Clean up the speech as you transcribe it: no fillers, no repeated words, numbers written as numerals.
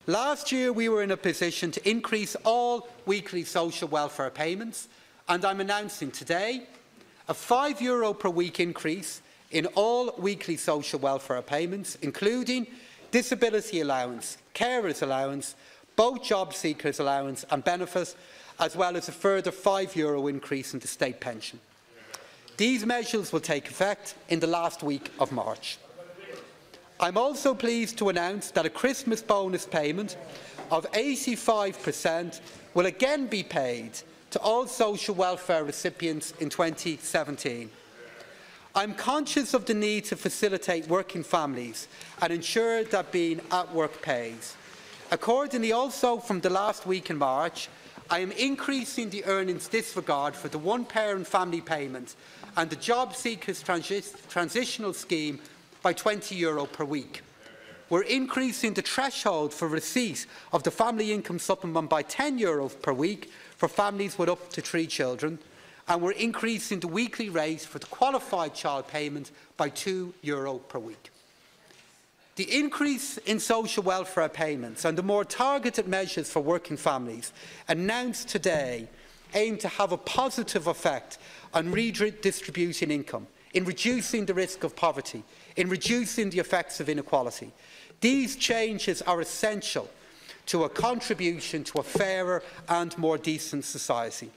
Last year we were in a position to increase all weekly social welfare payments, and I'm announcing today a €5 per week increase in all weekly social welfare payments, including disability allowance, carers allowance, both job seekers allowance and benefit, as well as a further €5 increase in the state pension. These measures will take effect in the last week of March. I'm also pleased to announce that a Christmas bonus payment of 85% will again be paid to all social welfare recipients in 2017. I'm conscious of the need to facilitate working families and ensure that being at work pays. Accordingly, also from the last week in March, I am increasing the earnings disregard for the one-parent family payment and the Job Seekers Transitional Scheme by €20 per week. We're increasing the threshold for receipt of the family income supplement by €10 per week for families with up to 3 children, and we're increasing the weekly rate for the qualified child payment by €2 per week. The increase in social welfare payments and the more targeted measures for working families announced today aim to have a positive effect on redistributing income, in reducing the risk of poverty, in reducing the effects of inequality. These changes are essential to a contribution to a fairer and more decent society.